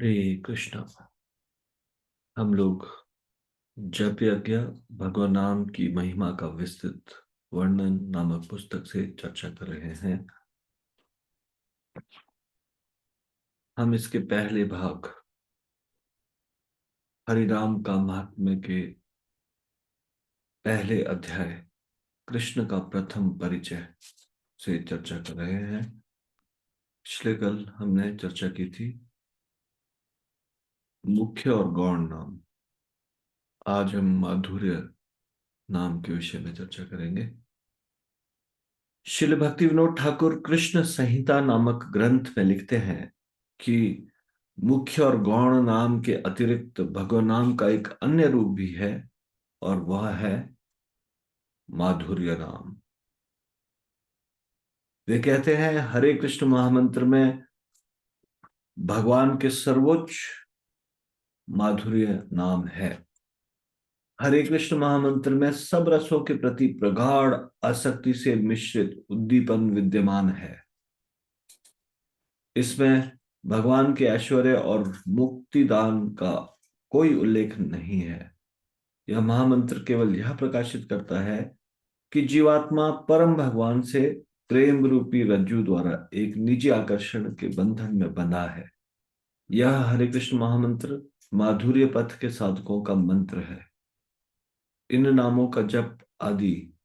हरे कृष्णा। हम लोग जप यज्ञ भगवान नाम की महिमा का विस्तृत वर्णन नामक पुस्तक से चर्चा कर रहे हैं। हम इसके पहले भाग हरिनाम का महात्म्य के पहले अध्याय कृष्ण का प्रथम परिचय से चर्चा कर रहे हैं। पिछले कल हमने चर्चा की थी मुख्य और गौण नाम। आज हम माधुर्य नाम के विषय में चर्चा करेंगे। श्रील भक्ति विनोद ठाकुर कृष्ण संहिता नामक ग्रंथ में लिखते हैं कि मुख्य और गौण नाम के अतिरिक्त भगवान नाम का एक अन्य रूप भी है और वह है माधुर्य नाम। वे कहते हैं हरे कृष्ण महामंत्र में भगवान के सर्वोच्च माधुर्य नाम है। हरे कृष्ण महामंत्र में सब रसों के प्रति प्रगाढ़ आसक्ति से मिश्रित उद्दीपन विद्यमान है। इसमें भगवान के ऐश्वर्य और मुक्ति दान का कोई उल्लेख नहीं है। यह महामंत्र केवल यह प्रकाशित करता है कि जीवात्मा परम भगवान से प्रेम रूपी रज्जु द्वारा एक निजी आकर्षण के बंधन में बंधा है। यह हरे कृष्ण महामंत्र माधुर्य पथ के साधकों का मंत्र है। इन नामों का जप आदि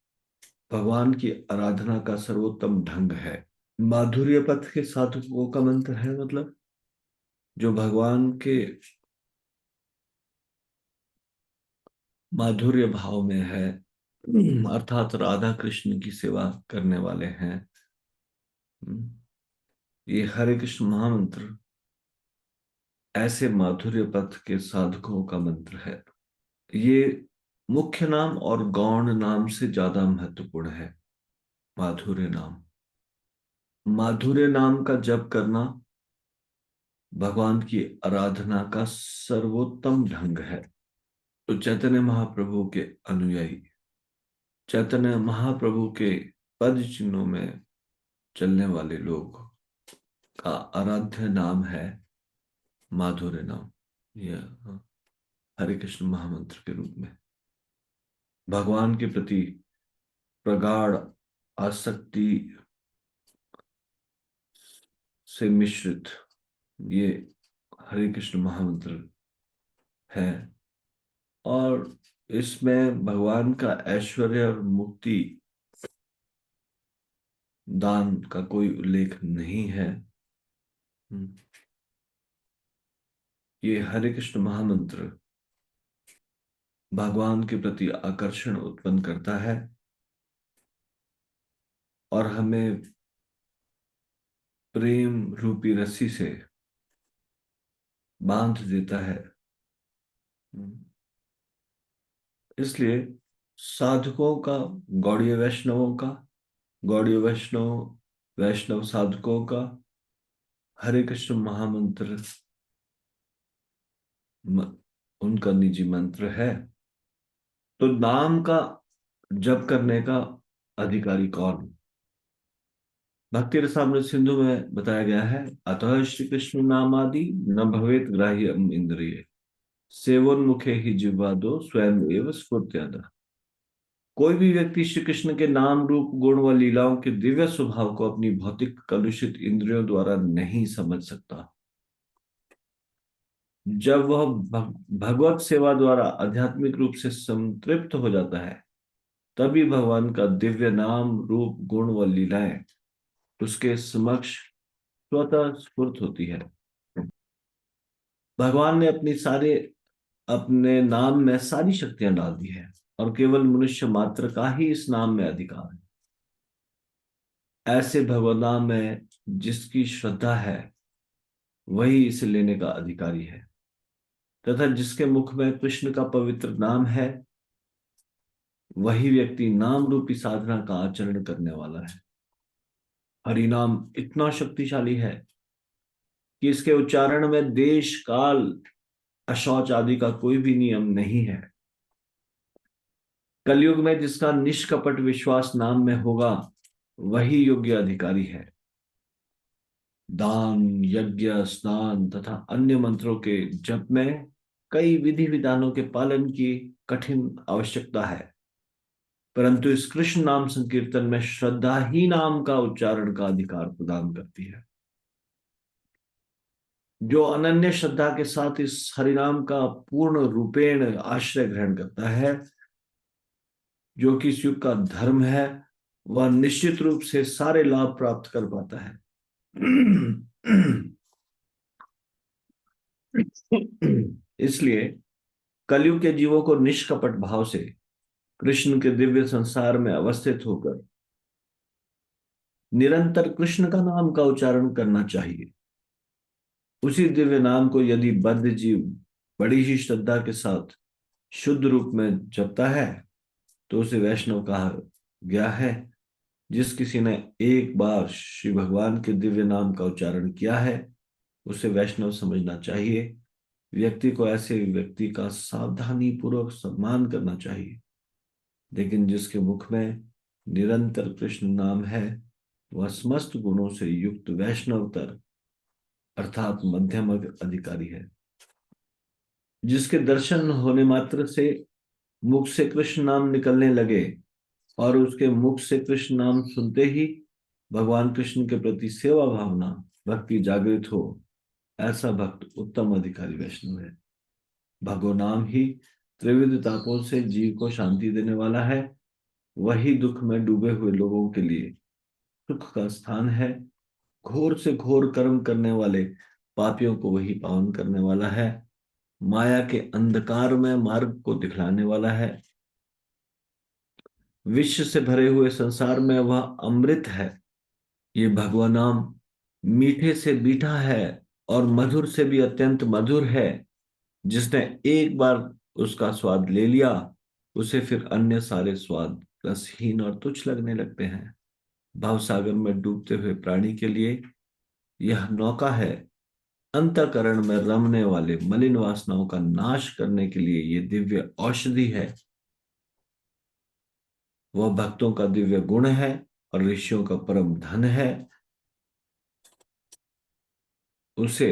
भगवान की आराधना का सर्वोत्तम ढंग है। माधुर्य पथ के साधकों का मंत्र है मतलब जो भगवान के माधुर्य भाव में है, अर्थात राधा कृष्ण की सेवा करने वाले हैं। ये हरे कृष्ण महामंत्र ऐसे माधुर्य पथ के साधकों का मंत्र है। ये मुख्य नाम और गौण नाम से ज्यादा महत्वपूर्ण है। माधुर्य नाम का जप करना भगवान की आराधना का सर्वोत्तम ढंग है। तो चैतन्य महाप्रभु के अनुयायी चैतन्य महाप्रभु के पद चिन्हों में चलने वाले लोग का आराध्य नाम है माधुर्य नाम। यह हरे कृष्ण महामंत्र के रूप में भगवान के प्रति प्रगाढ़ आसक्ति से मिश्रित ये हरे कृष्ण महामंत्र है और इसमें भगवान का ऐश्वर्य और मुक्ति दान का कोई उल्लेख नहीं है। ये हरे कृष्ण महामंत्र भगवान के प्रति आकर्षण उत्पन्न करता है और हमें प्रेम रूपी रस्सी से बांध देता है। इसलिए साधकों का गौड़ीय वैष्णव साधकों का हरे कृष्ण महामंत्र उनका निजी मंत्र है। तो नाम का जप करने का अधिकारी कौन? भक्ति रसामृत सिंधु में बताया गया है अतः श्री कृष्ण नामादि न भवेत ग्राह्यम इंद्रिय सेवोन्मुखे ही जिह्वा दो स्वयं एव स्फुर्त्याद। कोई भी व्यक्ति श्री कृष्ण के नाम रूप गुण व लीलाओं के दिव्य स्वभाव को अपनी भौतिक कलुषित इंद्रियों द्वारा नहीं समझ सकता। जब वह भगवत सेवा द्वारा आध्यात्मिक रूप से संतृप्त हो जाता है तभी भगवान का दिव्य नाम रूप गुण व लीलाएं उसके समक्ष स्वतः स्फुर्त होती है। भगवान ने अपने नाम में सारी शक्तियां डाल दी है और केवल मनुष्य मात्र का ही इस नाम में अधिकार है। ऐसे भगवान नाम में जिसकी श्रद्धा है वही इसे लेने का अधिकारी है तथा जिसके मुख में कृष्ण का पवित्र नाम है वही व्यक्ति नाम रूपी साधना का आचरण करने वाला है। हरि नाम इतना शक्तिशाली है कि इसके उच्चारण में देश काल अशौच आदि का कोई भी नियम नहीं है। कलयुग में जिसका निष्कपट विश्वास नाम में होगा वही योग्य अधिकारी है। दान, यज्ञ, स्नान तथा अन्य मंत्रों के जप में कई विधि विधानों के पालन की कठिन आवश्यकता है, परंतु इस कृष्ण नाम संकीर्तन में श्रद्धा ही नाम का उच्चारण का अधिकार प्रदान करती है। जो अनन्य श्रद्धा के साथ इस हरिनाम का पूर्ण रूपेण आश्रय ग्रहण करता है, जो कि इस युग का धर्म है, वह निश्चित रूप से सारे लाभ प्राप्त कर पाता है। इसलिए कलयुग के जीवों को निष्कपट भाव से कृष्ण के दिव्य संसार में अवस्थित होकर निरंतर कृष्ण का नाम का उच्चारण करना चाहिए। उसी दिव्य नाम को यदि बद्ध जीव बड़ी ही श्रद्धा के साथ शुद्ध रूप में जपता है, तो उसे वैष्णव कहा गया है। जिस किसी ने एक बार श्री भगवान के दिव्य नाम का उच्चारण किया है, उसे वैष्णव समझना चाहिए। व्यक्ति को ऐसे व्यक्ति का सावधानी पूर्वक सम्मान करना चाहिए, लेकिन जिसके मुख में निरंतर कृष्ण नाम है, वह समस्त गुणों से युक्त वैष्णवतर अर्थात मध्यम अधिकारी है। जिसके दर्शन होने मात्र से मुख से कृष्ण नाम निकलने लगे और उसके मुख से कृष्ण नाम सुनते ही भगवान कृष्ण के प्रति सेवा भावना भक्ति जागृत हो, ऐसा भक्त उत्तम अधिकारी वैष्णव है। भगो नाम ही त्रिविध तापों से जीव को शांति देने वाला है। वही दुख में डूबे हुए लोगों के लिए सुख का स्थान है। घोर से घोर कर्म करने वाले पापियों को वही पावन करने वाला है। माया के अंधकार में मार्ग को दिखलाने वाला है। विश्व से भरे हुए संसार में वह अमृत है। ये भगवान नाम मीठे से मीठा है और मधुर से भी अत्यंत मधुर है। जिसने एक बार उसका स्वाद ले लिया, उसे फिर अन्य सारे स्वाद रसहीन और तुच्छ लगने लगते हैं। भवसागर में डूबते हुए प्राणी के लिए यह नौका है। अंतःकरण में रमने वाले मलिन वासनाओं का नाश करने के लिए ये दिव्य औषधि है। वह भक्तों का दिव्य गुण है और ऋषियों का परम धन है। उसे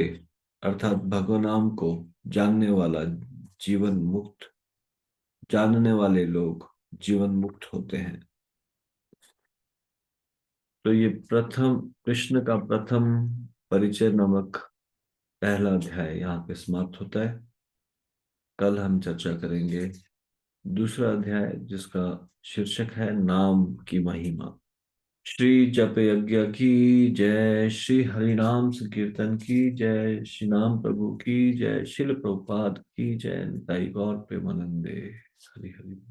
अर्थात भगवान नाम को जानने वाला जीवन मुक्त जानने वाले लोग जीवन मुक्त होते हैं। तो ये प्रथम कृष्ण का प्रथम परिचय नामक पहला अध्याय यहाँ पे समाप्त होता है। कल हम चर्चा करेंगे दूसरा अध्याय, जिसका शीर्षक है नाम की महिमा। श्री जप यज्ञ की जय, श्री हरिनाम संकीर्तन की जय, श्री नाम प्रभु की जय, शिल प्रभुपाद की जय, निताई गौर प्रेमानंदे। हरि हरि।